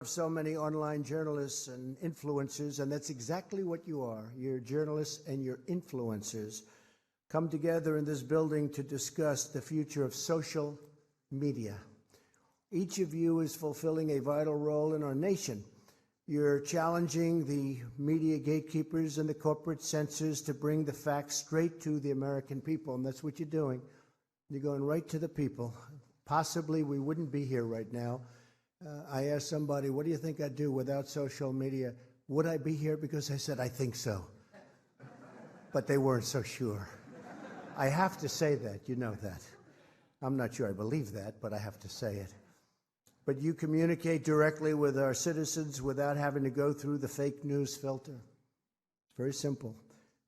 So many online journalists and influencers, and that's exactly what you are. You're journalists and you're influencers. Come together in this building to discuss the future of social media. Each of you is fulfilling a vital role in our nation. You're challenging the media gatekeepers and the corporate censors to bring the facts straight to the American people, and that's what you're doing. You're going right to the people. Possibly we wouldn't be here right now. I asked somebody, what do you think I'd do without social media? Would I be here? Because I said, I think so. But they weren't so sure. I have to say that, you know that. I'm not sure I believe that, but I have to say it. But you communicate directly with our citizens without having to go through the fake news filter. It's very simple.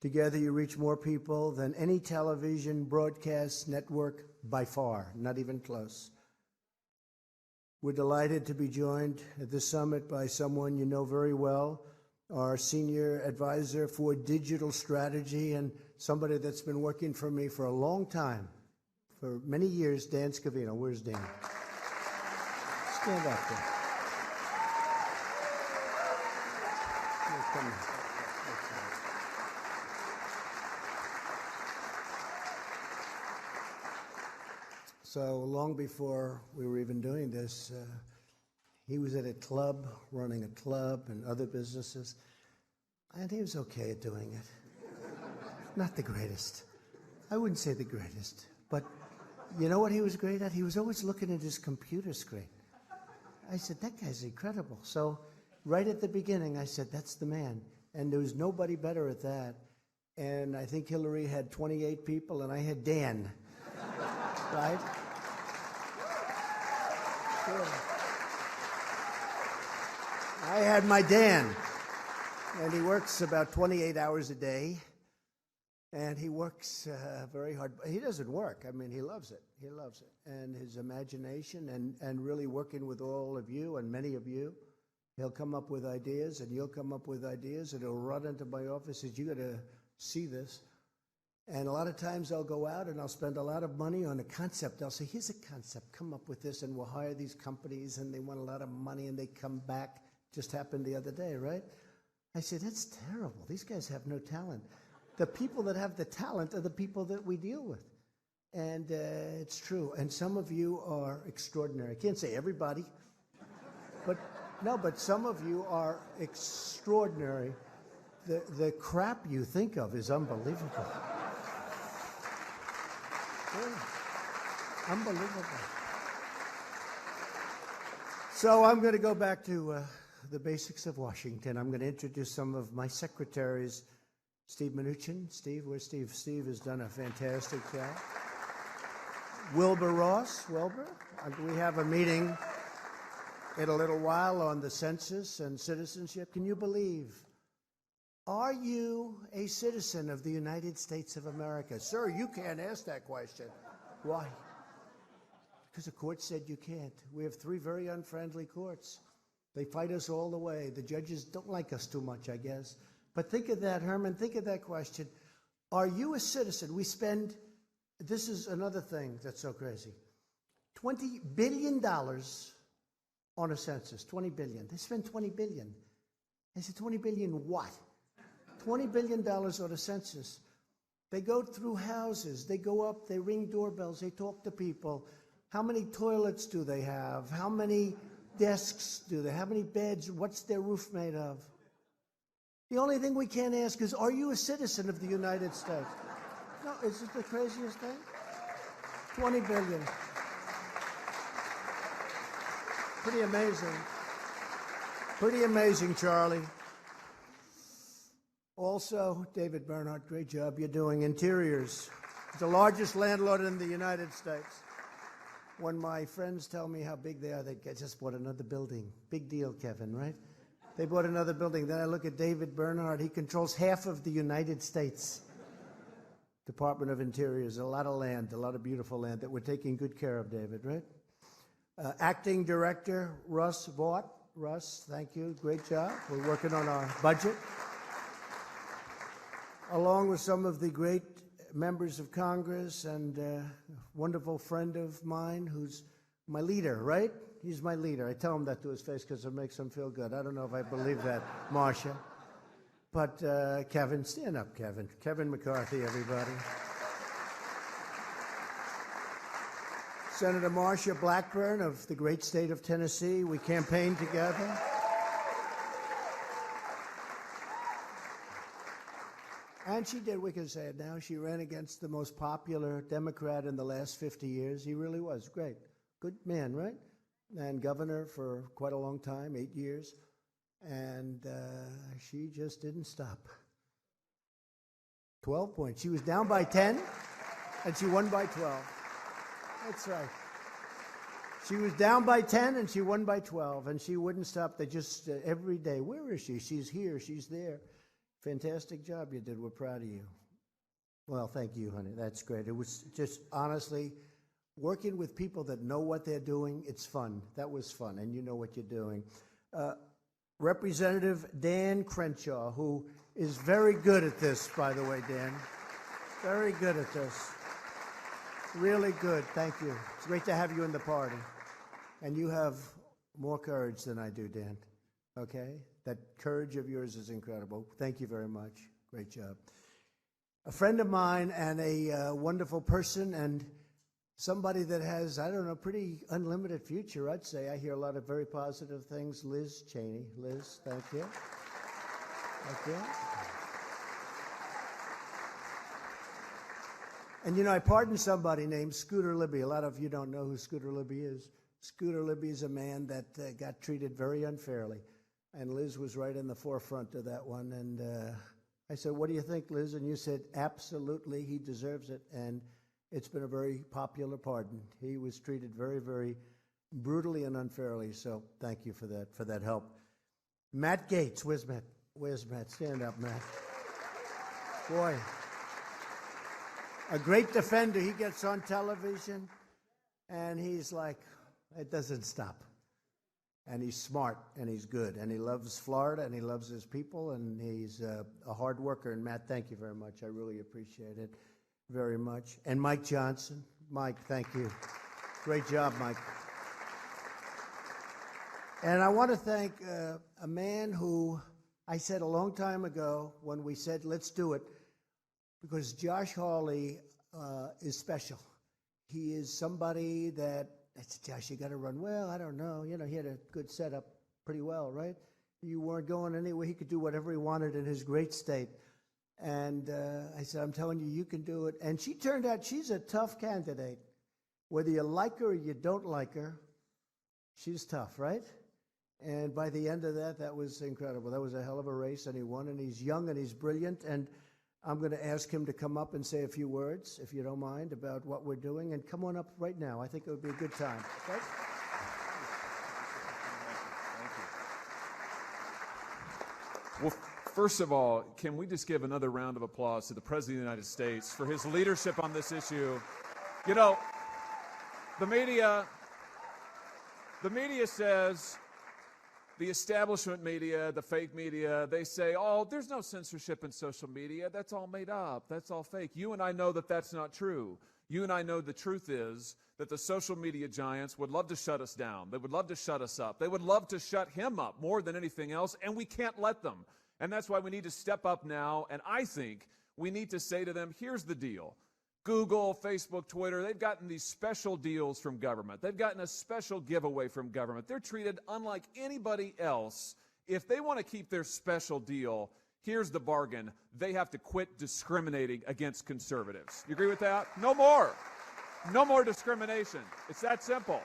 Together you reach more people than any television broadcast network by far, not even close. We're delighted to be joined at this summit by someone you know very well, our senior advisor for digital strategy and somebody that's been working for me for a long time, for many years, Dan Scavino. Where's Dan? Stand up there. Here, come here. So long before we were even doing this, he was at a club, running a club and other businesses, and he was okay at doing it. Not the greatest. I wouldn't say the greatest, but you know what he was great at? He was always looking at his computer screen. I said, that guy's incredible. So right at the beginning, I said, that's the man. And there was nobody better at that. And I think Hillary had 28 people, and I had Dan. Right? Good. I had my Dan, and he works about 28 hours a day, and he works very hard. He doesn't work. I mean, he loves it. He loves it. And his imagination and really working with all of you and many of you, he'll come up with ideas, and you'll come up with ideas, and he'll run into my office and you got to see this. And a lot of times I'll go out and I'll spend a lot of money on a concept. I'll say, here's a concept, come up with this, and we'll hire these companies, and they want a lot of money, and they come back. Just happened the other day, right? I say, that's terrible. These guys have no talent. The people that have the talent are the people that we deal with. And it's true. And some of you are extraordinary. I can't say everybody, but some of you are extraordinary. The crap you think of is unbelievable. Unbelievable. So I'm going to go back to the basics of Washington. I'm going to introduce some of my secretaries. Steve Mnuchin. Steve, where's Steve? Steve has done a fantastic job. Wilbur Ross. Wilbur, we have a meeting in a little while on the census and citizenship. Can you believe? Are you a citizen of the United States of America? Sir, you can't ask that question. Why? Because the court said you can't. We have 3 very unfriendly courts. They fight us all the way. The judges don't like us too much, I guess. But think of that, Herman, think of that question. Are you a citizen? We spend, this is another thing that's so crazy, $20 billion on a census, $20 billion. They spend $20 billion. I said, $20 billion what? $20 billion on a census. They go through houses. They go up. They ring doorbells. They talk to people. How many toilets do they have? How many desks do they have? How many beds? What's their roof made of? The only thing we can't ask is, are you a citizen of the United States? No, is it the craziest thing? 20 billion. Pretty amazing. Pretty amazing, Charlie. Also, David Bernhardt, great job you're doing. Interiors, the largest landlord in the United States. When my friends tell me how big they are, they just bought another building. Big deal, Kevin, right? They bought another building. Then I look at David Bernhardt. He controls half of the United States. Department of Interiors, a lot of land, a lot of beautiful land that we're taking good care of, David, right? Acting Director Russ Vaught. Russ, thank you. Great job. We're working on our budget. Along with some of the great members of Congress and a wonderful friend of mine who's my leader, right? He's my leader. I tell him that to his face because it makes him feel good. I don't know if I believe that, Marcia. But Kevin, stand up, Kevin. Kevin McCarthy, everybody. Senator Marcia Blackburn of the great state of Tennessee. We campaigned together. And she did, we can say it now, she ran against the most popular Democrat in the last 50 years. He really was great. Good man, right? And governor for quite a long time, 8 years. And she just didn't stop. 12 points. She was down by 10, and she won by 12. That's right. She was down by 10, and she won by 12, and she wouldn't stop. They just, every day, where is she? She's here, she's there. Fantastic job you did. We're proud of you. Well, thank you, honey. That's great. It was just, honestly, working with people that know what they're doing, it's fun. That was fun, and you know what you're doing. Representative Dan Crenshaw, who is very good at this, by the way, Dan. Very good at this. Really good. Thank you. It's great to have you in the party. And you have more courage than I do, Dan. Okay? That courage of yours is incredible. Thank you very much. Great job. A friend of mine and a wonderful person and somebody that has, I don't know, pretty unlimited future, I'd say. I hear a lot of very positive things. Liz Cheney. Liz, thank you. Thank you. And, you know, I pardoned somebody named Scooter Libby. A lot of you don't know who Scooter Libby is. Scooter Libby is a man that got treated very unfairly. And Liz was right in the forefront of that one. And I said, what do you think, Liz? And you said, absolutely, he deserves it. And it's been a very popular pardon. He was treated very, very brutally and unfairly. So thank you for that help. Matt Gaetz, where's Matt? Where's Matt? Stand up, Matt. Boy, a great defender. He gets on television, and he's like, it doesn't stop. And he's smart, and he's good, and he loves Florida, and he loves his people, and he's a hard worker. And Matt, thank you very much. I really appreciate it very much. And Mike Johnson. Mike, thank you. Great job, Mike. And I want to thank a man who I said a long time ago when we said, let's do it, because Josh Hawley is special. He is somebody that, I said, Josh, you got to run well. I don't know. You know, he had a good setup pretty well, right? You weren't going anywhere. He could do whatever he wanted in his great state. And I said, I'm telling you, you can do it. And she turned out, she's a tough candidate. Whether you like her or you don't like her, she's tough, right? And by the end of that, that was incredible. That was a hell of a race, and he won, and he's young, and he's brilliant. And I'm going to ask him to come up and say a few words, if you don't mind, about what we're doing. And come on up right now. I think it would be a good time. Okay? Thank you. Well, first of all, can we just give another round of applause to the President of the United States for his leadership on this issue? You know, the media says, the establishment media, the fake media, they say, oh, there's no censorship in social media. That's all made up. That's all fake. You and I know that that's not true. You and I know the truth is that the social media giants would love to shut us down. They would love to shut us up. They would love to shut him up more than anything else, and we can't let them. And that's why we need to step up now, and I think we need to say to them, here's the deal. Google, Facebook, Twitter, they've gotten these special deals from government. They've gotten a special giveaway from government. They're treated unlike anybody else. If they want to keep their special deal, here's the bargain. They have to quit discriminating against conservatives. You agree with that? No more. No more discrimination. It's that simple.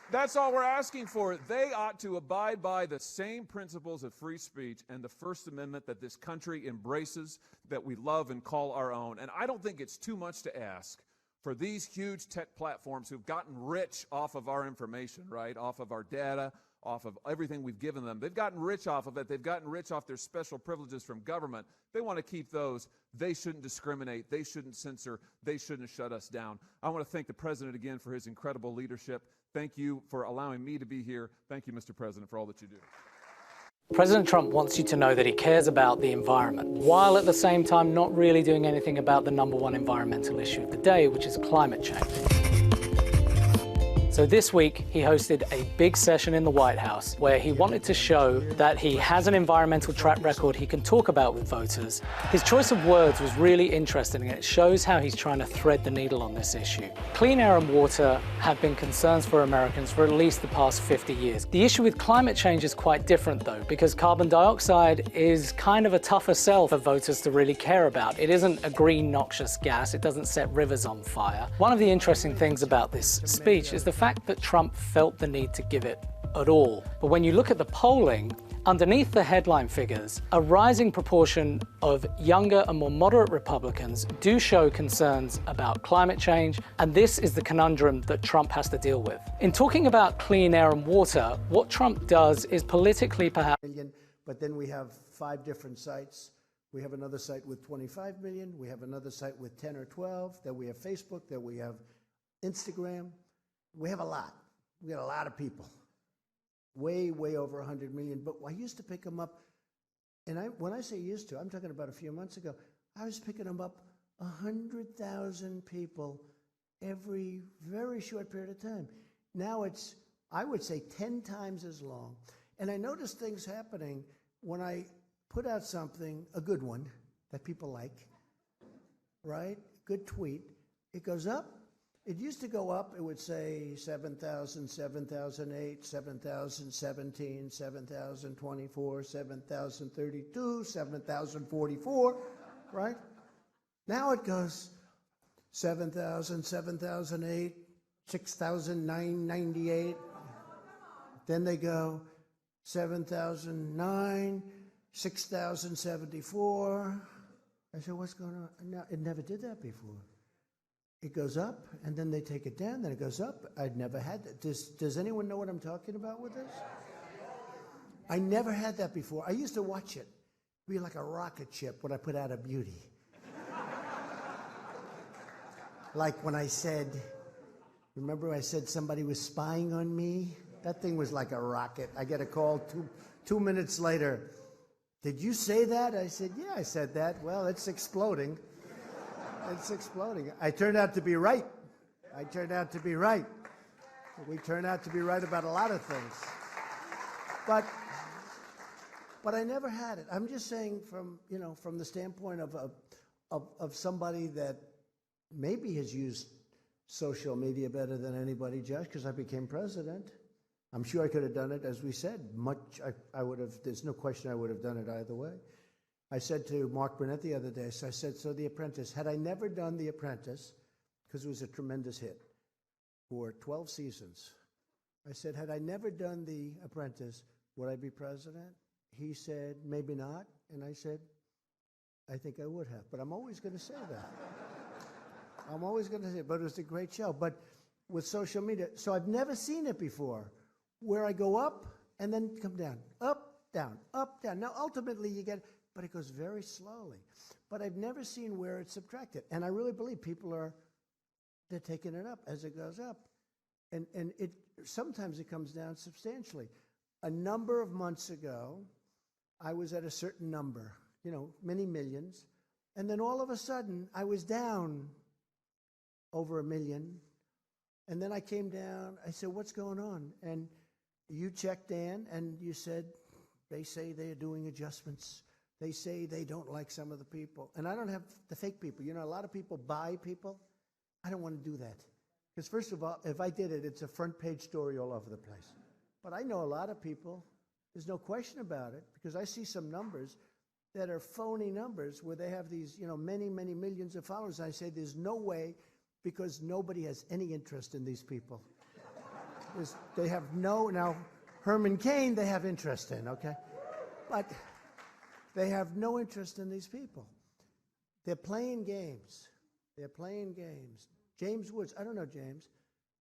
That's all we're asking for. They ought to abide by the same principles of free speech and the First Amendment that this country embraces, that we love and call our own. And I don't think it's too much to ask for these huge tech platforms who've gotten rich off of our information, right, off of our data, off of everything we've given them. They've gotten rich off of it. They've gotten rich off their special privileges from government. They want to keep those. They shouldn't discriminate. They shouldn't censor. They shouldn't shut us down. I want to thank the President again for his incredible leadership. Thank you for allowing me to be here. Thank you, Mr. President, for all that you do. President Trump wants you to know that he cares about the environment, while at the same time not really doing anything about the #1 environmental issue of the day, which is climate change. So this week, he hosted a big session in the White House where he wanted to show that he has an environmental track record he can talk about with voters. His choice of words was really interesting, and it shows how he's trying to thread the needle on this issue. Clean air and water have been concerns for Americans for at least the past 50 years. The issue with climate change is quite different though, because carbon dioxide is kind of a tougher sell for voters to really care about. It isn't a green noxious gas, it doesn't set rivers on fire. One of the interesting things about this speech is the fact that Trump felt the need to give it at all. But when you look at the polling, underneath the headline figures, a rising proportion of younger and more moderate Republicans do show concerns about climate change, and this is the conundrum that Trump has to deal with. In talking about clean air and water, what Trump does is politically perhaps... But then we have 5 different sites. We have another site with 25 million. We have another site with 10 or 12. Then we have Facebook. Then we have Instagram. We have a lot. We got a lot of people. Way, way over 100 million. But I used to pick them up, and when I say used to, I'm talking about a few months ago, I was picking them up 100,000 people every very short period of time. Now it's, I would say, 10 times as long. And I noticed things happening when I put out something, a good one, that people like, right? Good tweet. It goes up. It used to go up, it would say 7,000, 7,008, 7,017, 7,024, 7,032, 7,044, right? Now it goes 7,000, 7,008, 6,998. Then they go 7,009, 6,074. I said, what's going on? No, it never did that before. It goes up, and then they take it down, then it goes up. I'd never had that. Does anyone know what I'm talking about with this? I never had that before. I used to watch it. It'd be like a rocket ship when I put out a beauty. Like when I said, remember I said somebody was spying on me? That thing was like a rocket. I get a call 2 minutes later. Did you say that? I said, yeah, I said that. Well, it's exploding. It's exploding. I turned out to be right. I turned out to be right. We turn out to be right about a lot of things. But I never had it. I'm just saying from the standpoint of somebody that maybe has used social media better than anybody, Josh, because I became president. I'm sure I could have done it, as we said, I would have, there's no question I would have done it either way. I said to Mark Burnett the other day, I said, so The Apprentice, had I never done The Apprentice, because it was a tremendous hit for 12 seasons, I said, had I never done The Apprentice, would I be president? He said, maybe not. And I said, I think I would have. But I'm always going to say that. I'm always going to say it. But it was a great show. But with social media, so I've never seen it before, where I go up and then come down, up, down, up, down. Now, ultimately, you get... but it goes very slowly. But I've never seen where it's subtracted. And I really believe people they're taking it up as it goes up. And sometimes it comes down substantially. A number of months ago, I was at a certain number, many millions. And then all of a sudden, I was down over 1 million. And then I came down, I said, what's going on? And you checked in and you said, they say they're doing adjustments. They say they don't like some of the people. And I don't have the fake people. A lot of people buy people. I don't want to do that. Because first of all, if I did it, it's a front page story all over the place. But I know a lot of people, there's no question about it, because I see some numbers that are phony numbers where they have these, many, many millions of followers. And I say there's no way, because nobody has any interest in these people. They have now, Herman Cain, they have interest in, okay? But they have no interest in these people. They're playing games. They're playing games. James Woods, I don't know James,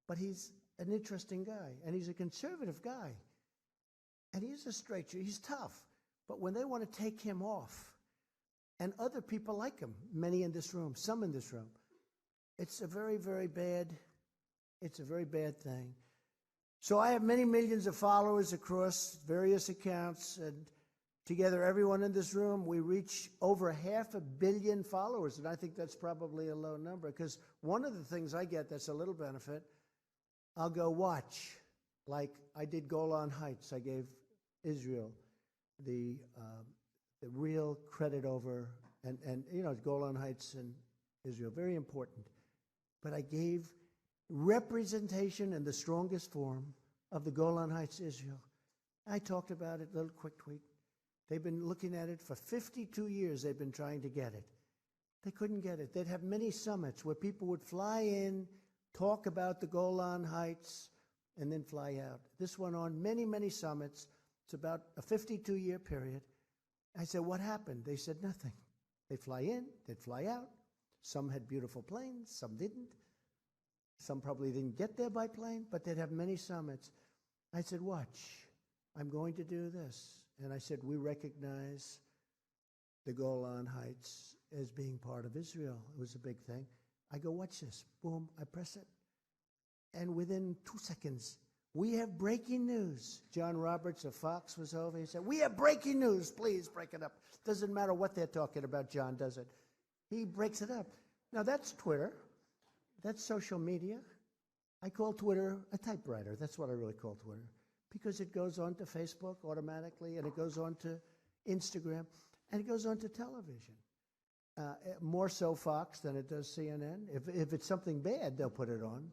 but he's an interesting guy, and he's a conservative guy. And he's a straight shooter. He's tough. But when they want to take him off, and other people like him, many in this room, some in this room, it's a very, very bad thing. So I have many millions of followers across various accounts, and together, everyone in this room, we reach over 500 million followers, and I think that's probably a low number, because one of the things I get that's a little benefit I'll go watch, like I did Golan Heights. I gave Israel the real credit over, and you know, Golan Heights and Israel, very important. But I gave representation in the strongest form of the Golan Heights, Israel. I talked about it, little quick tweet. They've been looking at it for 52 years. They've been trying to get it. They couldn't get it. They'd have many summits where people would fly in, talk about the Golan Heights, and then fly out. This went on many, many summits. It's about a 52-year period. I said, what happened? They said nothing. They'd fly in, they'd fly out. Some had beautiful planes, some didn't. Some probably didn't get there by plane, but they'd have many summits. I said, watch, I'm going to do this. And I said, we recognize the Golan Heights as being part of Israel. It was a big thing. I go, watch this. Boom, I press it. And within 2 seconds, we have breaking news. John Roberts of Fox was over. He said, we have breaking news. Please break it up. Doesn't matter what they're talking about, John does it. He breaks it up. Now, that's Twitter. That's social media. I call Twitter a typewriter. That's what I really call Twitter, because it goes on to Facebook automatically, and it goes on to Instagram, and it goes on to television. More so Fox than it does CNN. If it's something bad, they'll put it on.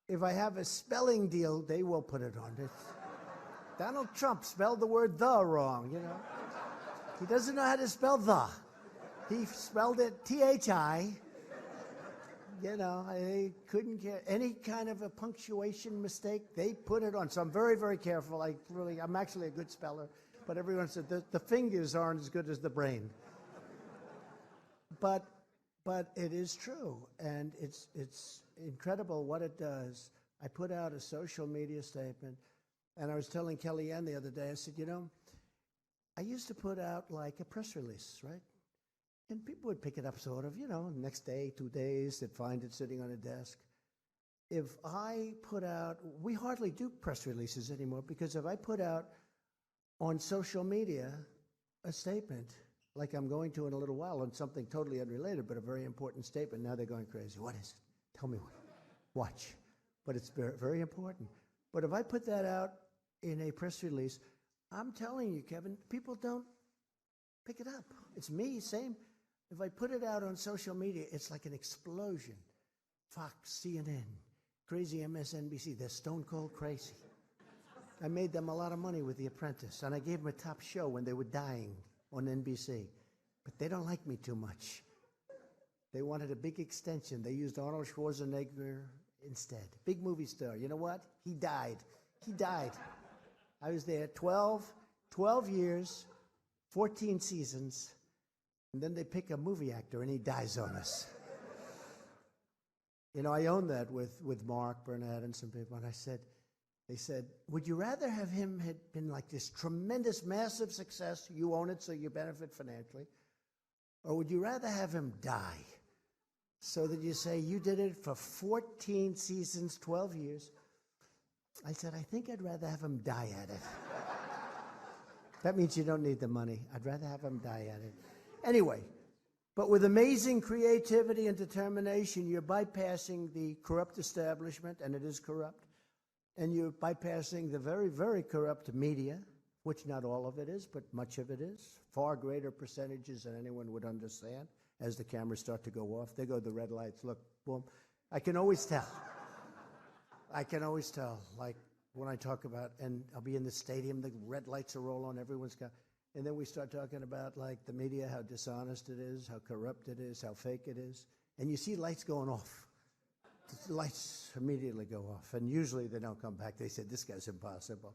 If I have a spelling deal, they will put it on. Donald Trump spelled the word "the" wrong, you know. He doesn't know how to spell "the." He spelled it Thi. You know, they couldn't get any kind of a punctuation mistake. They put it on. So I'm very, very careful. I'm actually a good speller. But everyone said the fingers aren't as good as the brain. But it is true, and it's incredible what it does. I put out a social media statement, and I was telling Kellyanne the other day, I said, you know, I used to put out like a press release, right? And people would pick it up sort of, you know, next day, 2 days, they'd find it sitting on a desk. If I put out, we hardly do press releases anymore, because if I put out on social media a statement, like I'm going to in a little while, on something totally unrelated, but a very important statement, now they're going crazy. What is it? Tell me what. Watch. But it's very, very important. But if I put that out in a press release, I'm telling you, Kevin, people don't pick it up. It's me, same. If I put it out on social media, it's like an explosion. Fox, CNN, crazy MSNBC, they're stone cold crazy. I made them a lot of money with The Apprentice, and I gave them a top show when they were dying on NBC. But they don't like me too much. They wanted a big extension. They used Arnold Schwarzenegger instead. Big movie star. You know what? He died. He died. I was there 12 years, 14 seasons, and then they pick a movie actor and he dies on us. You know, I own that with Mark Burnett and some people, and they said, would you rather have him had been like this tremendous, massive success, you own it so you benefit financially, or would you rather have him die so that you say you did it for 14 seasons, 12 years? I said, I think I'd rather have him die at it. That means you don't need the money. I'd rather have him die at it. Anyway, but with amazing creativity and determination, you're bypassing the corrupt establishment, and it is corrupt, and you're bypassing the very, very corrupt media, which not all of it is, but much of it is, far greater percentages than anyone would understand. As the cameras start to go off, they go the red lights, look, boom. I can always tell. I can always tell, like when I talk about, and I'll be in the stadium, the red lights will roll on, everyone's got, and then we start talking about like the media, how dishonest it is, how corrupt it is, how fake it is, and you see lights going off. The lights immediately go off, and usually they don't come back. They said, this guy's impossible.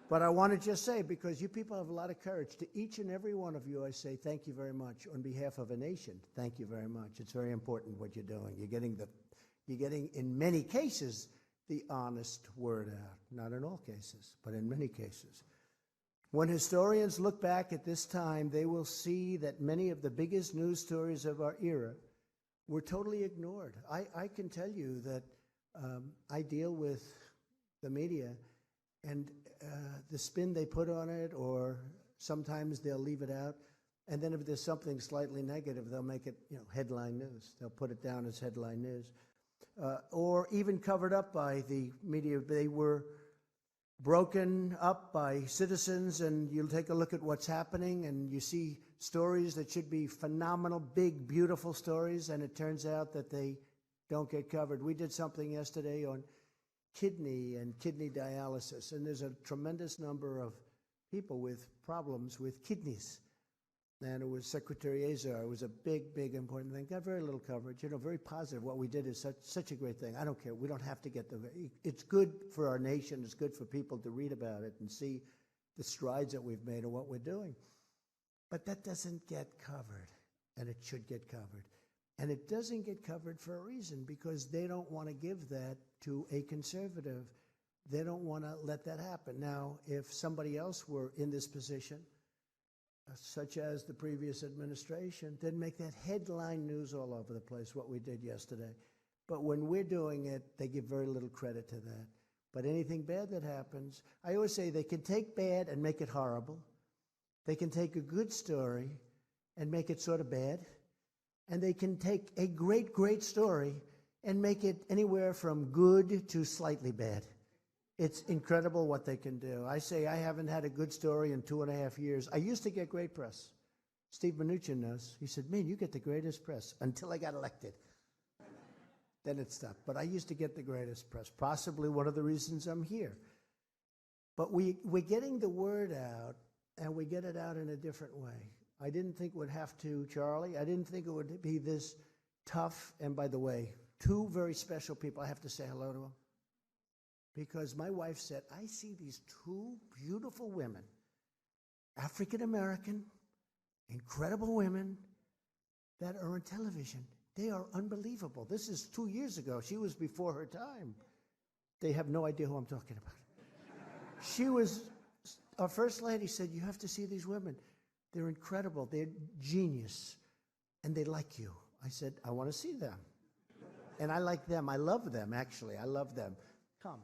But I want to just say, because you people have a lot of courage, to each and every one of you, I say thank you very much. On behalf of a nation, thank you very much. It's very important what you're doing. You're getting, in many cases, the honest word out. Not in all cases, but in many cases. When historians look back at this time, they will see that many of the biggest news stories of our era were totally ignored. I can tell you that I deal with the media, and the spin they put on it, or sometimes they'll leave it out, and then if there's something slightly negative, they'll make it, headline news. They'll put it down as headline news. or even covered up by the media. They were broken up by citizens, and you'll take a look at what's happening, and you see stories that should be phenomenal, big, beautiful stories, and it turns out that they don't get covered. We did something yesterday on kidney and kidney dialysis, and there's a tremendous number of people with problems with kidneys. And it was Secretary Azar. It was a big, big, important thing. Got very little coverage. Very positive. What we did is such a great thing. I don't care. We don't have to get it's good for our nation. It's good for people to read about it and see the strides that we've made and what we're doing. But that doesn't get covered, and it should get covered. And it doesn't get covered for a reason, because they don't want to give that to a conservative. They don't want to let that happen. Now, if somebody else were in this position, such as the previous administration, they'd make that headline news all over the place, what we did yesterday. But when we're doing it, they give very little credit to that. But anything bad that happens, I always say they can take bad and make it horrible. They can take a good story and make it sort of bad. And they can take a great, great story and make it anywhere from good to slightly bad. It's incredible what they can do. I say I haven't had a good story in 2.5 years. I used to get great press. Steve Mnuchin knows. He said, man, you get the greatest press, until I got elected. Then it stopped. But I used to get the greatest press, possibly one of the reasons I'm here. But we're getting the word out, and we get it out in a different way. I didn't think it would have to, Charlie. I didn't think it would be this tough. And by the way, two very special people. I have to say hello to them. Because my wife said, I see these two beautiful women, African-American, incredible women that are on television. They are unbelievable. This is 2 years ago. She was before her time. They have no idea who I'm talking about. She was, our first lady said, you have to see these women. They're incredible. They're genius. And they like you. I said, I want to see them. And I like them. I love them, actually. I love them. Come.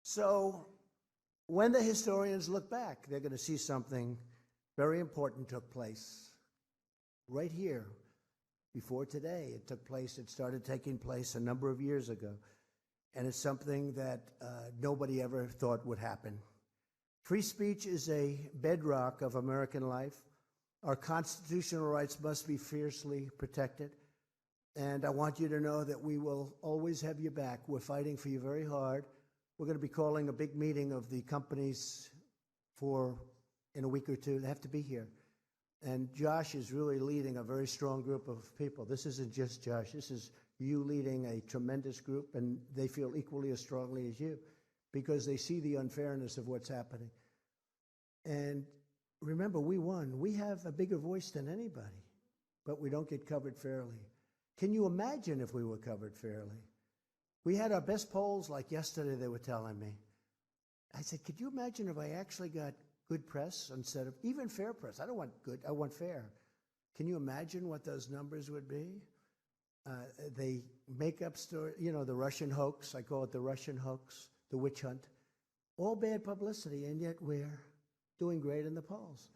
So when the historians look back, they're going to see something very important took place right here before today. It took place, it started taking place a number of years ago. And it's something that nobody ever thought would happen. Free speech is a bedrock of American life. Our constitutional rights must be fiercely protected. And I want you to know that we will always have your back. We're fighting for you very hard. We're going to be calling a big meeting of the companies in a week or two. They have to be here. And Josh is really leading a very strong group of people. This isn't just Josh. This is you leading a tremendous group, and they feel equally as strongly as you because they see the unfairness of what's happening. And remember, we won. We have a bigger voice than anybody, but we don't get covered fairly. Can you imagine if we were covered fairly? We had our best polls, like yesterday they were telling me. I said, could you imagine if I actually got good press instead of even fair press? I don't want good, I want fair. Can you imagine what those numbers would be? They make up story, the Russian hoax, I call it the Russian hoax, the witch hunt. All bad publicity, and yet we're doing great in the polls.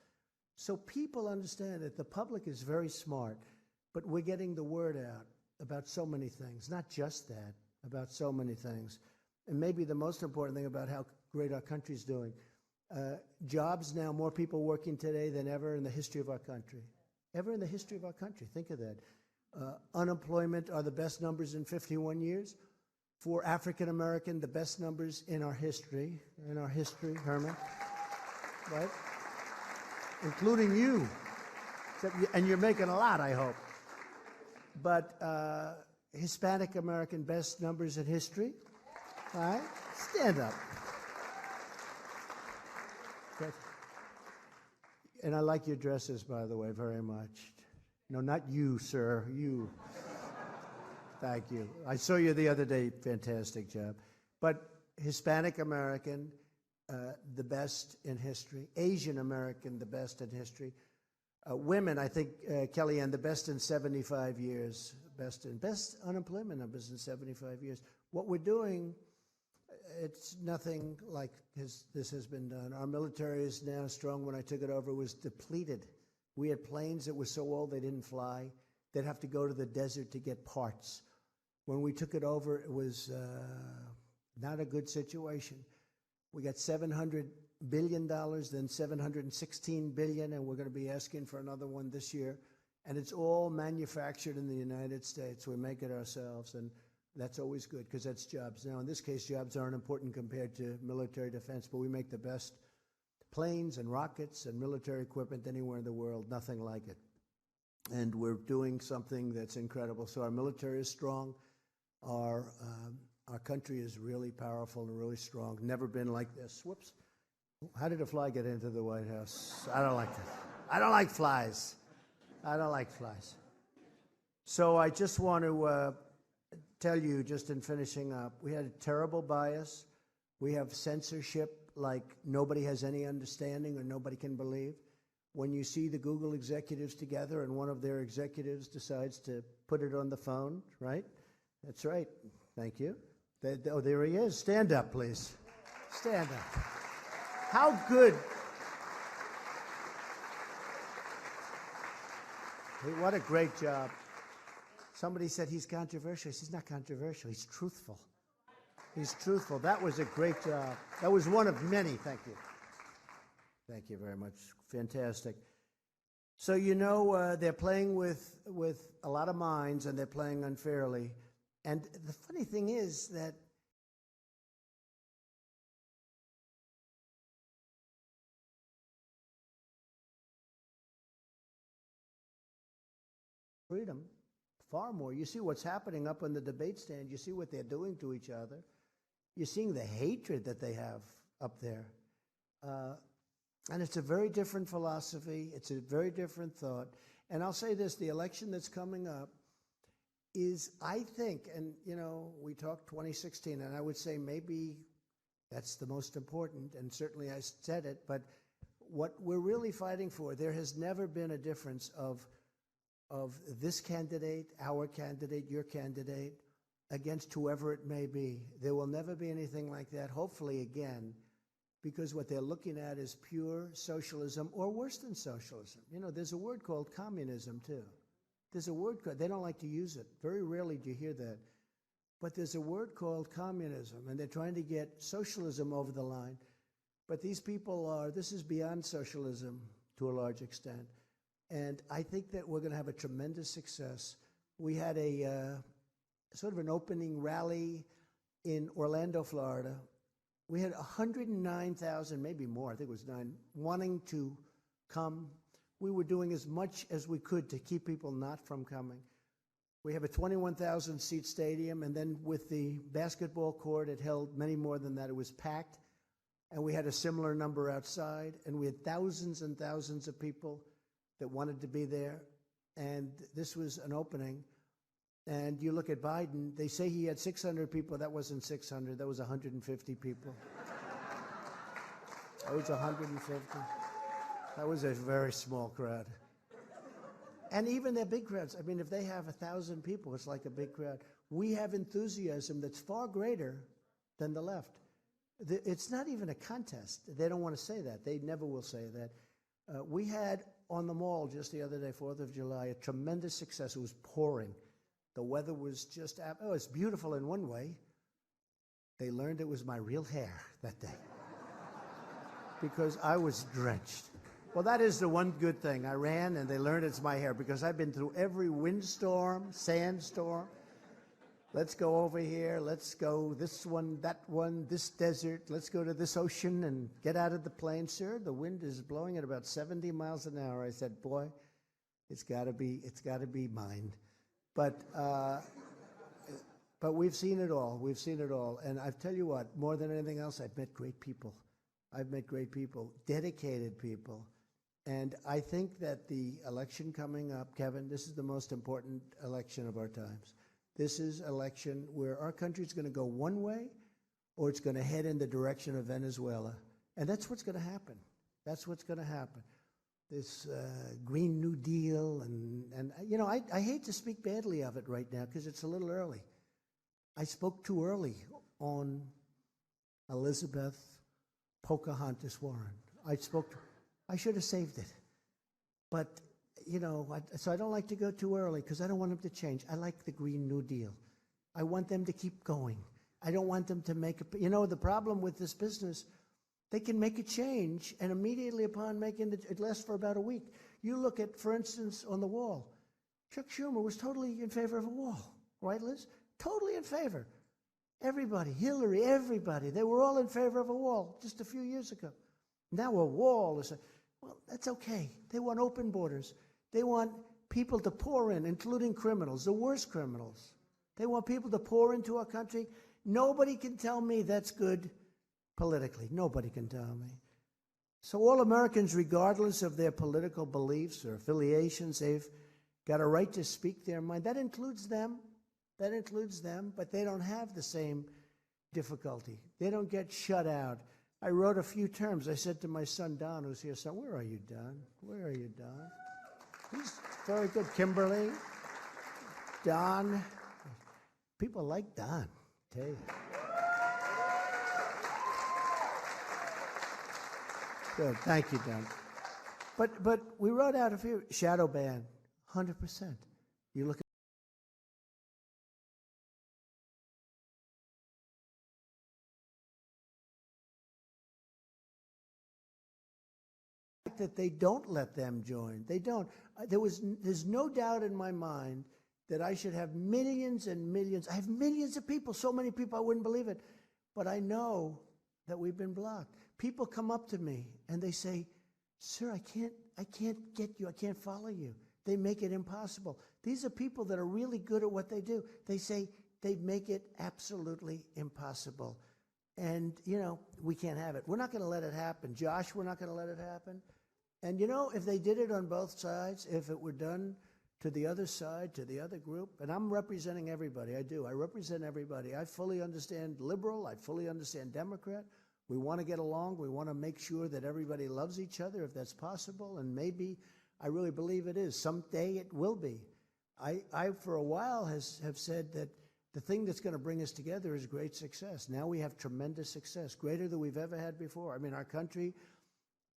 So people understand that the public is very smart, but we're getting the word out about so many things, not just that, about so many things. And maybe the most important thing about how great our country's doing. Jobs now, more people working today than ever in the history of our country. Ever in the history of our country, think of that. Unemployment are the best numbers in 51 years. For African American, the best numbers in our history, Herman, right? Including you. And you're making a lot, I hope. But Hispanic American, best numbers in history. All right? Stand up. Good. And I like your dresses, by the way, very much. No, not you, sir. You. Thank you. I saw you the other day. Fantastic job. But Hispanic American, the best in history. Asian American, the best in history. Women, I think, Kellyanne, the best in 75 years. Best unemployment numbers in 75 years. What we're doing, it's nothing like this has been done. Our military is now strong. When I took it over, it was depleted. We had planes that were so old they didn't fly. They'd have to go to the desert to get parts. When we took it over, it was not a good situation. We got $700 billion, then $716 billion, and we're going to be asking for another one this year. And it's all manufactured in the United States. We make it ourselves, and that's always good because that's jobs. Now, in this case, jobs aren't important compared to military defense, but we make the best planes and rockets and military equipment anywhere in the world, nothing like it. And we're doing something that's incredible. So our military is strong. Our country is really powerful and really strong. Never been like this. Whoops. How did a fly get into the White House? I don't like that. I don't like flies. I don't like flies. So I just want to tell you, just in finishing up, we had a terrible bias. We have censorship like nobody has any understanding or nobody can believe. When you see the Google executives together and one of their executives decides to put it on the phone, right? That's right. Thank you. Oh, there he is. Stand up, please. Stand up. How good. What a great job. Somebody said he's controversial. He's not controversial. He's truthful. He's truthful. That was a great job. That was one of many. Thank you. Thank you very much. Fantastic. So, you know, they're playing with a lot of minds, and they're playing unfairly. And the funny thing is that freedom, far more. You see what's happening up on the debate stand. You see what they're doing to each other. You're seeing the hatred that they have up there. And it's a very different philosophy. It's a very different thought. And I'll say this, the election that's coming up is, I think, and, you know, we talked 2016, and I would say maybe that's the most important, and certainly I said it, but what we're really fighting for, there has never been a difference of this candidate, our candidate, your candidate, against whoever it may be. There will never be anything like that, hopefully again, because what they're looking at is pure socialism, or worse than socialism. You know, there's a word called communism, too. There's a word called, they don't like to use it. Very rarely do you hear that. But there's a word called communism, and they're trying to get socialism over the line. But these people are, this is beyond socialism to a large extent. And I think that we're going to have a tremendous success. We had a sort of an opening rally in Orlando, Florida. We had 109,000, maybe more, I think it was 9, wanting to come. We were doing as much as we could to keep people not from coming. We have a 21,000-seat stadium, and then with the basketball court, it held many more than that. It was packed, and we had a similar number outside, and we had thousands and thousands of people that wanted to be there, and this was an opening. And you look at Biden, they say he had 600 people. That wasn't 600, that was 150 people. That was 150. That was a very small crowd. And even their big crowds, I mean, if they have 1,000 people, it's like a big crowd. We have enthusiasm that's far greater than the left. It's not even a contest. They don't want to say that. They never will say that. We had on the mall just the other day, 4th of July, a tremendous success. It was pouring. The weather was just, oh, it's beautiful in one way. They learned it was my real hair that day because I was drenched. Well, that is the one good thing. I ran and they learned it's my hair because I've been through every windstorm, sandstorm. Let's go over here. Let's go this one, that one, this desert. Let's go to this ocean and get out of the plane. Sir, the wind is blowing at about 70 miles an hour. I said, boy, it's got to be mine. But we've seen it all. We've seen it all. And I tell you what, more than anything else, I've met great people. I've met great people, dedicated people. And I think that the election coming up, Kevin, this is the most important election of our times. This is an election where our country's going to go one way or it's going to head in the direction of Venezuela. And that's what's going to happen. That's what's going to happen. This Green New Deal, and you know, I hate to speak badly of it right now because it's a little early. I spoke too early on Elizabeth Pocahontas Warren. I should have saved it. But, you know, so I don't like to go too early because I don't want them to change. I like the Green New Deal. I want them to keep going. I don't want them to make a, you know, the problem with this business, they can make a change, and immediately upon making it lasts for about a week. You look at, for instance, on the wall. Chuck Schumer was totally in favor of a wall, right, Liz? Totally in favor. Everybody, Hillary, everybody, they were all in favor of a wall just a few years ago. Now a wall is well, that's okay. They want open borders. They want people to pour in, including criminals, the worst criminals. They want people to pour into our country. Nobody can tell me that's good politically. Nobody can tell me. So all Americans, regardless of their political beliefs or affiliations, they've got a right to speak their mind. That includes them. That includes them, but they don't have the same difficulty. They don't get shut out. I wrote a few terms. I said to my son, Don, who's here, son, where are you, Don? Where are you, Don? He's very good. Kimberly, Don. People like Don, I tell you. Good, thank you, Don. But we wrote out a few. Shadow ban, 100%. You look at that they don't let them join. They don't. There's no doubt in my mind that I should have millions and millions. I have millions of people, so many people I wouldn't believe it. But I know that we've been blocked. People come up to me and they say, sir, I can't get you. I can't follow you. They make it impossible. These are people that are really good at what they do. They say they make it absolutely impossible. And, you know, we can't have it. We're not going to let it happen. Josh, we're not going to let it happen. And, you know, if they did it on both sides, if it were done to the other side, to the other group, and I'm representing everybody. I do. I represent everybody. I fully understand liberal. I fully understand Democrat. We want to get along. We want to make sure that everybody loves each other if that's possible. And maybe, I really believe it is. Someday it will be. I for a while, have said that the thing that's going to bring us together is great success. Now we have tremendous success, greater than we've ever had before. I mean, our country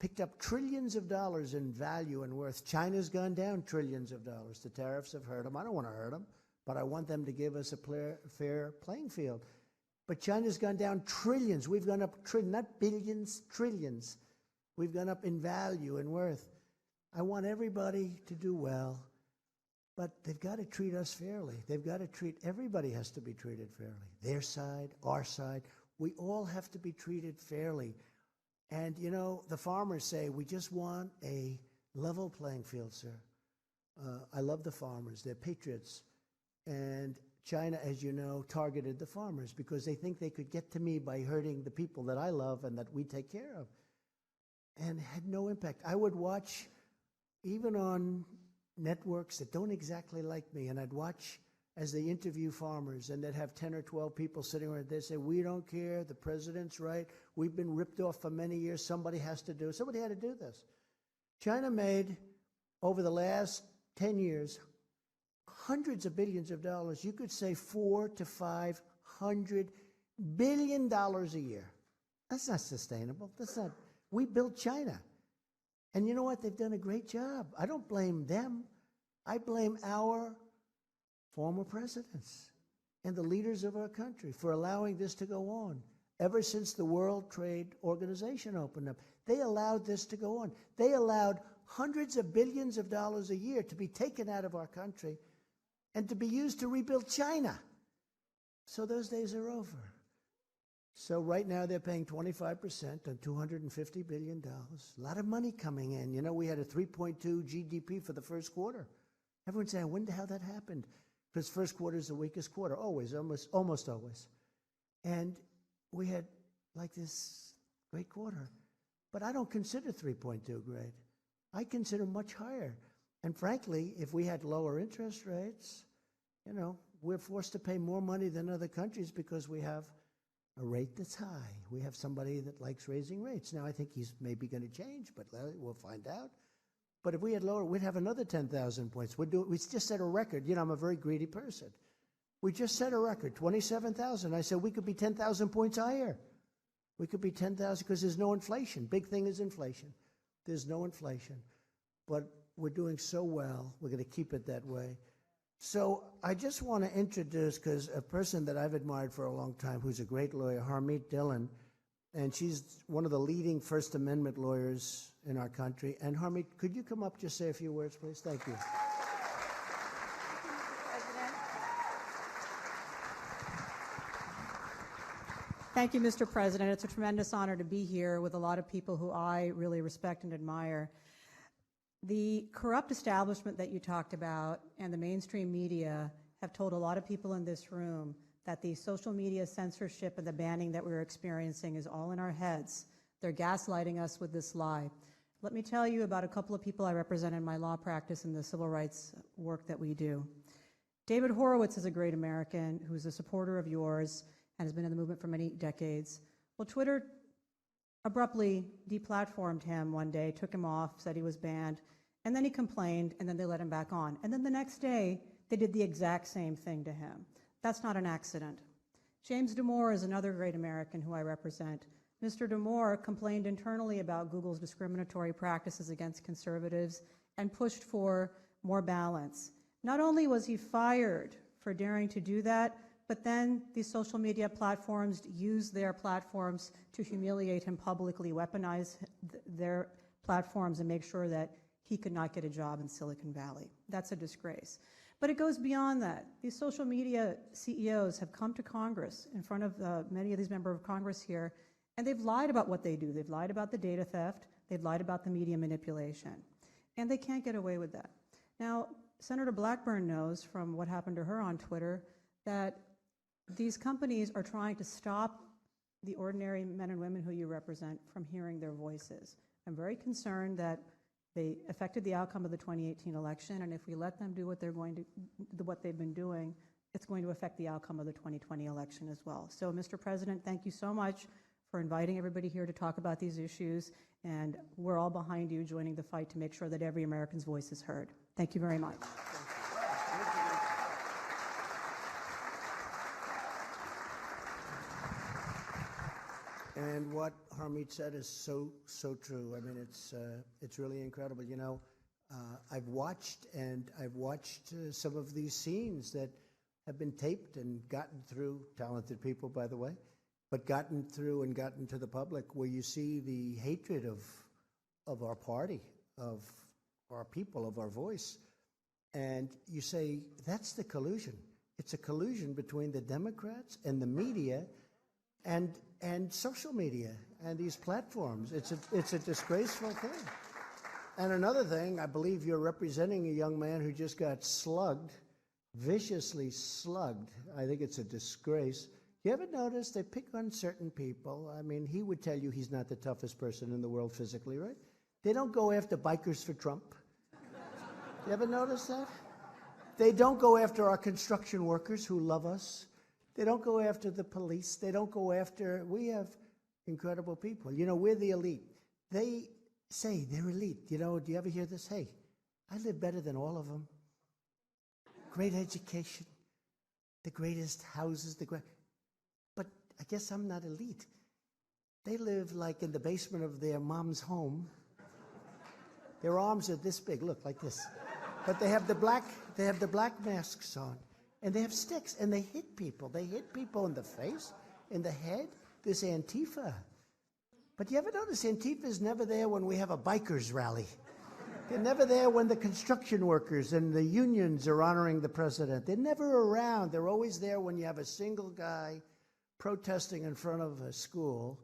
picked up trillions of dollars in value and worth. China's gone down trillions of dollars. The tariffs have hurt them. I don't want to hurt them, but I want them to give us a fair playing field. But China's gone down trillions. We've gone up not billions, trillions. We've gone up in value and worth. I want everybody to do well, but they've got to treat us fairly. They've got to treat, everybody has to be treated fairly. Their side, our side. We all have to be treated fairly. And, you know, the farmers say, we just want a level playing field, sir. I love the farmers. They're patriots. And China, as you know, targeted the farmers because they think they could get to me by hurting the people that I love and that we take care of. And had no impact. I would watch, even on networks that don't exactly like me, and I'd watch as they interview farmers, and they'd have 10 or 12 people sitting around. They say, we don't care, the president's right, we've been ripped off for many years, somebody had to do this. China made, over the last 10 years, hundreds of billions of dollars. You could say $400 to $500 billion a year. That's not sustainable. We built China. And you know what? They've done a great job. I don't blame them. I blame our former presidents and the leaders of our country for allowing this to go on. Ever since the World Trade Organization opened up, they allowed this to go on. They allowed hundreds of billions of dollars a year to be taken out of our country and to be used to rebuild China. So those days are over. So right now they're paying 25% on $250 billion. A lot of money coming in. You know, we had a 3.2 GDP for the first quarter. Everyone's saying, I wonder how that happened. Because first quarter is the weakest quarter, always, almost always. And we had like this great quarter. But I don't consider 3.2 great. I consider much higher. And frankly, if we had lower interest rates, you know, we're forced to pay more money than other countries because we have a rate that's high. We have somebody that likes raising rates. Now, I think he's maybe going to change, but we'll find out. But if we had lower, we'd have another 10,000 points. We just set a record. You know, I'm a very greedy person. We just set a record, 27,000. I said we could be 10,000 points higher. We could be 10,000 because there's no inflation. Big thing is inflation. There's no inflation. But we're doing so well. We're going to keep it that way. So I just want to introduce, because a person that I've admired for a long time, who's a great lawyer, Harmeet Dillon, and she's one of the leading First Amendment lawyers in our country. And Harmeet, could you come up, just say a few words, please? Thank you. Thank you, Mr. President. It's a tremendous honor to be here with a lot of people who I really respect and admire. The corrupt establishment that you talked about and the mainstream media have told a lot of people in this room that the social media censorship and the banning that we're experiencing is all in our heads. They're gaslighting us with this lie. Let me tell you about a couple of people I represent in my law practice and the civil rights work that we do. David Horowitz is a great American who's a supporter of yours and has been in the movement for many decades. Well, Twitter abruptly deplatformed him one day, took him off, said he was banned, and then he complained, and then they let him back on. And then the next day, they did the exact same thing to him. That's not an accident. James Damore is another great American who I represent. Mr. Damore complained internally about Google's discriminatory practices against conservatives and pushed for more balance. Not only was he fired for daring to do that, but then these social media platforms used their platforms to humiliate him publicly, weaponize their platforms, and make sure that he could not get a job in Silicon Valley. That's a disgrace. But it goes beyond that. These social media CEOs have come to Congress in front of many of these members of Congress here, and they've lied about what they do. They've lied about the data theft. They've lied about the media manipulation. And they can't get away with that. Now, Senator Blackburn knows from what happened to her on Twitter that these companies are trying to stop the ordinary men and women who you represent from hearing their voices. I'm very concerned that they affected the outcome of the 2018 election, and if we let them do what they've been doing, it's going to affect the outcome of the 2020 election as well. So, Mr. President, thank you so much for inviting everybody here to talk about these issues, and we're all behind you joining the fight to make sure that every American's voice is heard. Thank you very much. And what Harmeet said is so true. I mean, it's really incredible. You know, I've watched some of these scenes that have been taped and gotten through, talented people, by the way, but gotten through and gotten to the public, where you see the hatred of our party, of our people, of our voice. And you say, that's the collusion. It's a collusion between the Democrats and the media and social media and these platforms. It's a disgraceful thing. And another thing, I believe you're representing a young man who just got slugged, viciously slugged. I think it's a disgrace. You ever notice they pick on certain people? I mean, he would tell you he's not the toughest person in the world physically, right? They don't go after bikers for Trump. You ever notice that? They don't go after our construction workers who love us. They don't go after the police. They don't go after, we have incredible people. You know, we're the elite. They say they're elite. You know, do you ever hear this? Hey, I live better than all of them. Great education, the greatest houses, but I guess I'm not elite. They live like in the basement of their mom's home. Their arms are this big, look, like this. But they have the black masks on. And they have sticks, and they hit people. They hit people in the face, in the head. This Antifa. But you ever notice Antifa is never there when we have a bikers rally? They're never there when the construction workers and the unions are honoring the president. They're never around. They're always there when you have a single guy protesting in front of a school.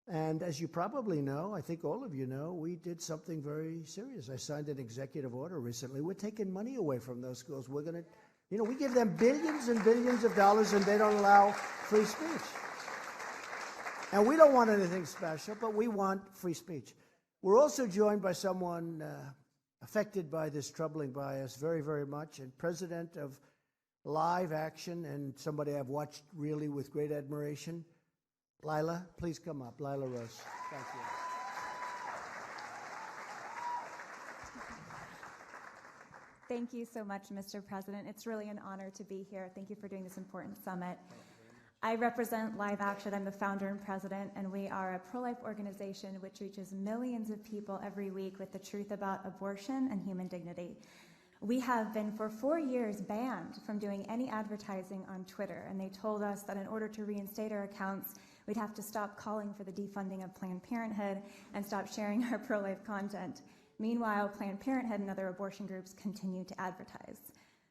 And as you probably know, I think all of you know, we did something very serious. I signed an executive order recently. We're taking money away from those schools. We're going to... You know, we give them billions and billions of dollars, and they don't allow free speech. And we don't want anything special, but we want free speech. We're also joined by someone affected by this troubling bias very, very much, and president of Live Action, and somebody I've watched really with great admiration, Lila, please come up. Lila Rose. Thank you. Thank you so much, Mr. President. It's really an honor to be here. Thank you for doing this important summit. I represent Live Action. I'm the founder and president, and we are a pro-life organization which reaches millions of people every week with the truth about abortion and human dignity. We have been for 4 years banned from doing any advertising on Twitter, and they told us that in order to reinstate our accounts, we'd have to stop calling for the defunding of Planned Parenthood and stop sharing our pro-life content. Meanwhile, Planned Parenthood and other abortion groups continue to advertise.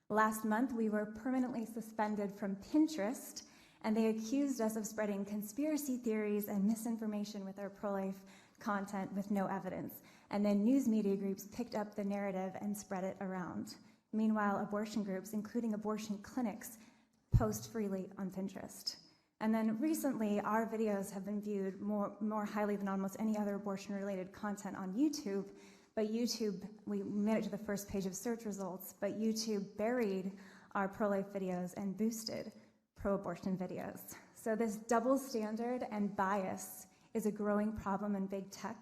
Last month, we were permanently suspended from Pinterest, and they accused us of spreading conspiracy theories and misinformation with our pro-life content with no evidence. And then news media groups picked up the narrative and spread it around. Meanwhile, abortion groups, including abortion clinics, post freely on Pinterest. And then recently, our videos have been viewed more highly than almost any other abortion-related content on YouTube. But YouTube, we made it to the first page of search results, but YouTube buried our pro-life videos and boosted pro-abortion videos. So this double standard and bias is a growing problem in big tech.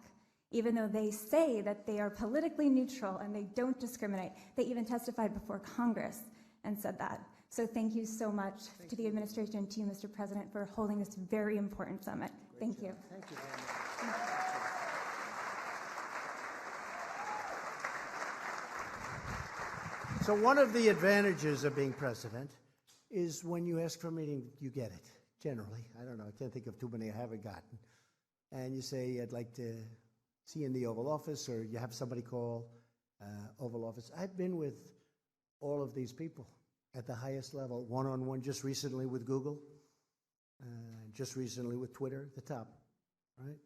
Even though they say that they are politically neutral and they don't discriminate, they even testified before Congress and said that. So thank you so much to the administration and to you, Mr. President, for holding this very important summit. Thank you. Thank you very much. So one of the advantages of being president is when you ask for a meeting, you get it, generally. I don't know, I can't think of too many I haven't gotten. And you say, I'd like to see you in the Oval Office, or you have somebody call Oval Office. I've been with all of these people at the highest level, one-on-one, just recently with Google, just recently with Twitter, the top, right?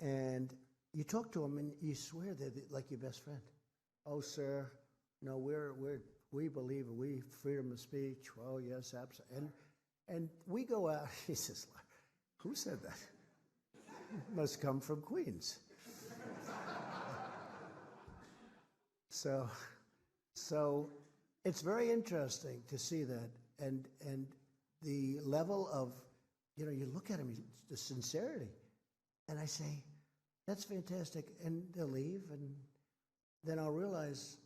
And you talk to them and you swear they're like your best friend. Oh, sir, no, we believe in freedom of speech. Oh, yes, absolutely. And we go out, he says, who said that? Must come from Queens. So it's very interesting to see that, and the level of, you look at him, the sincerity, and I say, that's fantastic, and they'll leave, and then I'll realize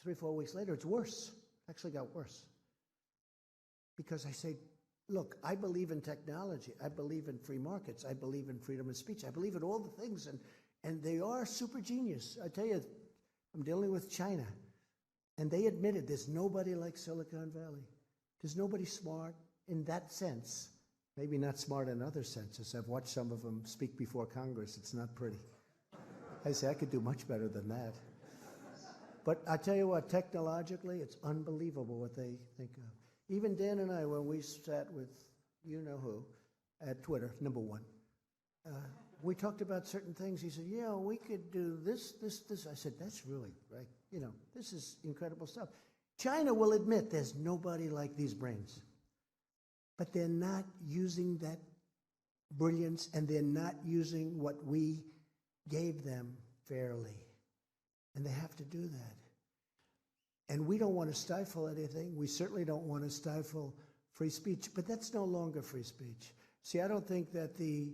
3 or 4 weeks later it's worse. Actually got worse, because I say, look, I believe in technology, I believe in free markets, I believe in freedom of speech, I believe in all the things, and they are super genius. I tell you, I'm dealing with China, and they admitted there's nobody like Silicon Valley. There's nobody smart in that sense. Maybe not smart in other senses. I've watched some of them speak before Congress. It's not pretty. I say, I could do much better than that. But I tell you what, technologically, it's unbelievable what they think of. Even Dan and I, when we sat with you-know-who at Twitter, number one, we talked about certain things. He said, yeah, we could do this. I said, that's really, right? This is incredible stuff. China will admit there's nobody like these brains. But they're not using that brilliance, and they're not using what we gave them fairly. And they have to do that. And we don't want to stifle anything. We certainly don't want to stifle free speech, but that's no longer free speech. See, I don't think that the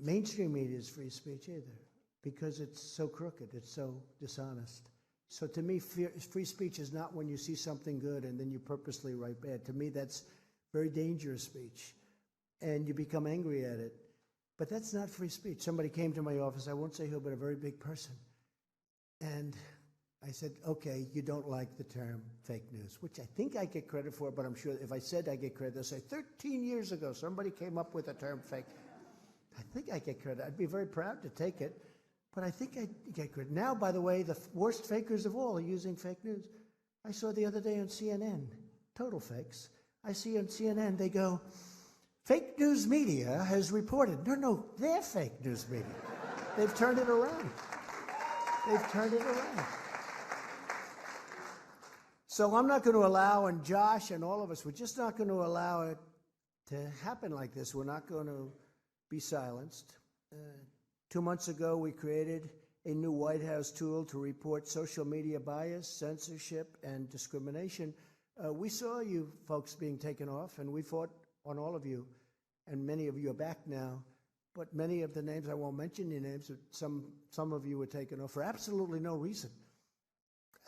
mainstream media is free speech either, because it's so crooked, it's so dishonest. So to me, free speech is not when you see something good and then you purposely write bad. To me, that's very dangerous speech, and you become angry at it. But that's not free speech. Somebody came to my office, I won't say who, but a very big person. And I said, okay, you don't like the term fake news, which I think I get credit for, but I'm sure if I said I get credit, they'll say 13 years ago somebody came up with the term fake. I think I get credit. I'd be very proud to take it, but I think I get credit. Now, by the way, the worst fakers of all are using fake news. I saw the other day on CNN, total fakes. I see on CNN, they go, fake news media has reported. No, they're fake news media. They've turned it around. They've turned it around. So I'm not going to allow, and Josh and all of us, we're just not going to allow it to happen like this. We're not going to be silenced. 2 months ago, we created a new White House tool to report social media bias, censorship, and discrimination. We saw you folks being taken off, and we fought on all of you. and many of you are back now. But many of the names, I won't mention your names, but some of you were taken off for absolutely no reason.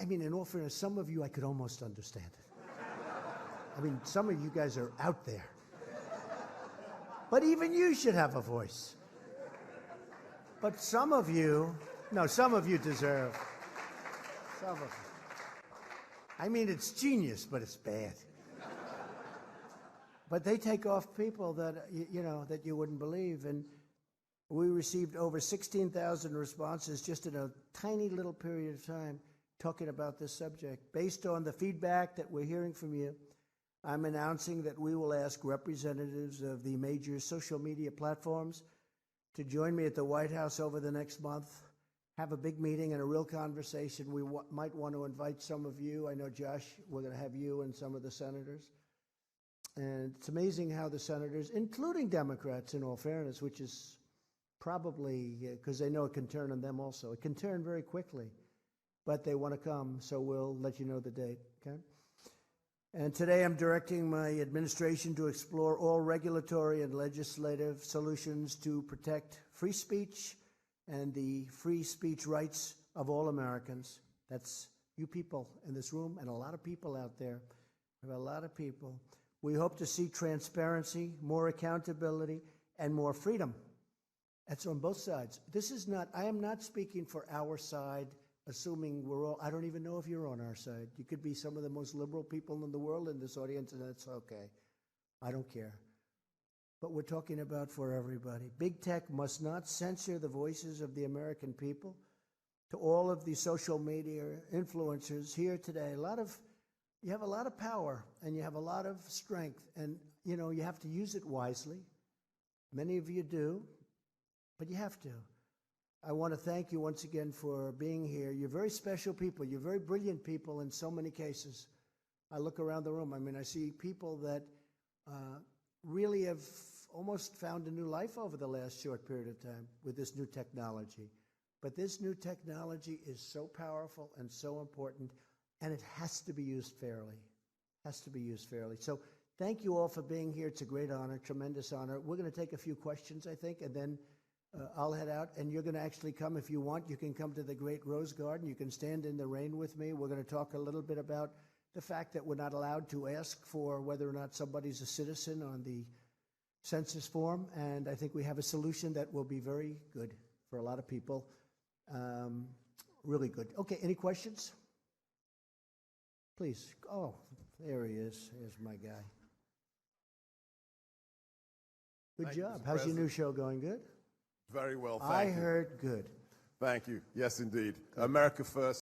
I mean, in all fairness, some of you I could almost understand. I mean, some of you guys are out there. But even you should have a voice. But some of you deserve. Some of you. I mean, it's genius, but it's bad. But they take off people that, that you wouldn't believe. And we received over 16,000 responses just in a tiny little period of time talking about this subject. Based on the feedback that we're hearing from you, I'm announcing that we will ask representatives of the major social media platforms to join me at the White House over the next month, have a big meeting and a real conversation. We might want to invite some of you. I know, Josh, we're going to have you and some of the senators. And it's amazing how the senators, including Democrats in all fairness, which is probably because they know it can turn on them also. It can turn very quickly, but they want to come, so we'll let you know the date, okay? And today I'm directing my administration to explore all regulatory and legislative solutions to protect free speech and the free speech rights of all Americans. That's you people in this room and a lot of people out there. We have a lot of people. We hope to see transparency, more accountability, and more freedom. That's on both sides. I am not speaking for our side, assuming we're all, I don't even know if you're on our side. You could be some of the most liberal people in the world in this audience, and that's okay. I don't care. But we're talking about for everybody. Big tech must not censor the voices of the American people. To all of the social media influencers here today, you have a lot of power and you have a lot of strength, and you have to use it wisely. Many of you do, but you have to. I want to thank you once again for being here. You're very special people. You're very brilliant people in so many cases. I look around the room. I mean, I see people that really have almost found a new life over the last short period of time with this new technology. But this new technology is so powerful and so important, and it has to be used fairly. Has to be used fairly. So thank you all for being here. It's a great honor, tremendous honor. We're going to take a few questions, I think, and then I'll head out, and you're going to actually come if you want. You can come to the Great Rose Garden. You can stand in the rain with me. We're going to talk a little bit about the fact that we're not allowed to ask for whether or not somebody's a citizen on the census form, and I think we have a solution that will be very good for a lot of people. Really good. Okay, any questions? Please. Oh, there he is. There's my guy. Good job. How's your new show going? Good? Very well, thank you. I heard good. Thank you. Yes, indeed. America First.